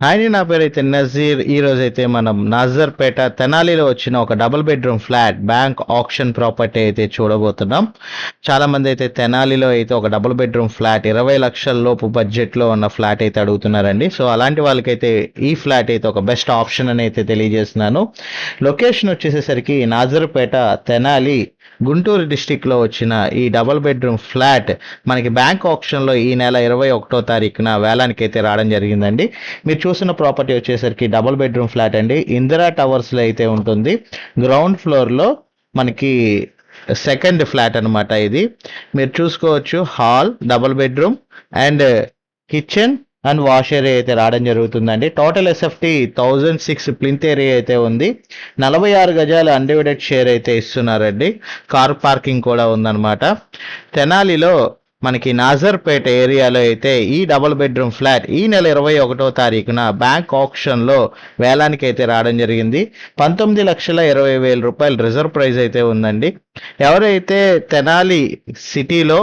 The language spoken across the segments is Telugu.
హాయ్, నా పేరైతే నజీర్. ఈ రోజైతే మనం నాజర్పేట తెనాలిలో వచ్చిన ఒక double bedroom flat bank auction property అయితే చూడబోతున్నాం. చాలా మంది అయితే తెనాలిలో అయితే ఒక డబుల్ బెడ్రూమ్ ఫ్లాట్ 20 లక్షల లోపు బడ్జెట్లో ఉన్న ఫ్లాట్ అయితే అడుగుతున్నారండి. సో అలాంటి వాళ్ళకైతే ఈ ఫ్లాట్ అయితే ఒక బెస్ట్ ఆప్షన్ అని అయితే తెలియజేస్తున్నాను. లొకేషన్ వచ్చేసేసరికి నాజర్పేట తెనాలి గుంటూరు డిస్టిక్లో వచ్చిన ఈ డబుల్ బెడ్రూమ్ ఫ్లాట్ మనకి బ్యాంక్ ఆప్షన్లో ఈ నెల 21వ తారీఖున వేలానికి అయితే రావడం జరిగిందండి. మీరు చూసిన ప్రాపర్టీ వచ్చేసరికి డబుల్ బెడ్రూమ్ ఫ్లాట్ అండి. ఇందిరా టవర్స్లో అయితే ఉంటుంది. గ్రౌండ్ ఫ్లోర్లో మనకి సెకండ్ ఫ్లాట్ అనమాట ఇది. మీరు చూసుకోవచ్చు, hall, double bedroom and kitchen and wash area అయితే రావడం జరుగుతుందండి. టోటల్ ఎస్ఎఫ్టీ 1006 ప్లింత్ ఏరియా అయితే ఉంది. 46 గజాలు అన్డివైడెడ్ షేర్ అయితే ఇస్తున్నారండి. కార్ పార్కింగ్ కూడా ఉందన్నమాట. తెనాలిలో మనకి నాజర్పేట ఏరియాలో అయితే ఈ డబుల్ బెడ్రూమ్ ఫ్లాట్ ఈ నెల 21వ తారీఖున బ్యాంక్ ఆప్షన్లో వేలానికి అయితే రావడం జరిగింది. 19,20,000 రూపాయలు రిజర్వ్ ప్రైస్ అయితే ఉందండి. ఎవరైతే తెనాలి సిటీలో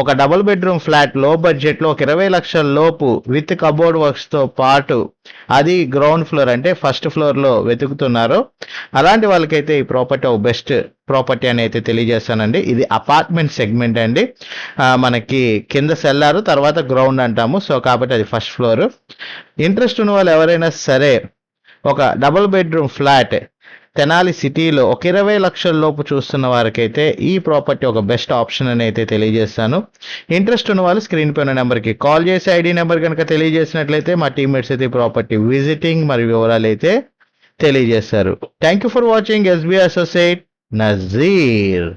ఒక డబుల్ బెడ్రూమ్ ఫ్లాట్ లో బడ్జెట్లో ఒక 20 లక్షల లోపు విత్ కబోర్డ్ వర్క్స్తో పాటు అది గ్రౌండ్ ఫ్లోర్ అంటే ఫస్ట్ ఫ్లోర్లో వెతుకుతున్నారు, అలాంటి వాళ్ళకైతే ఈ ప్రాపర్టీ ఒక బెస్ట్ ప్రాపర్టీ అని అయితే తెలియజేస్తానండి. ఇది అపార్ట్మెంట్ సెగ్మెంట్ అండి. మనకి కింద సెల్లారు, తర్వాత గ్రౌండ్ అంటాము. సో కాబట్టి అది ఫస్ట్ ఫ్లోర్. ఇంట్రెస్ట్ ఉన్న వాళ్ళు ఎవరైనా సరే ఒక డబుల్ బెడ్రూమ్ ఫ్లాట్ తెనాలి సిటీలో ఒక 20 లక్షల లోపు చూస్తున్న వారికైతే ఈ ప్రాపర్టీ ఒక బెస్ట్ ఆప్షన్ అని అయితే తెలియజేస్తాను. ఇంట్రెస్ట్ ఉన్న వాళ్ళు స్క్రీన్ పైన నెంబర్కి కాల్ చేసి ఐడి నెంబర్ కనుక తెలియజేసినట్లయితే మా టీమ్మేట్స్ అయితే ప్రాపర్టీ విజిటింగ్ మరియు వివరాలు అయితే తెలియజేస్తారు. Thank you for watching. SB associate Nazir.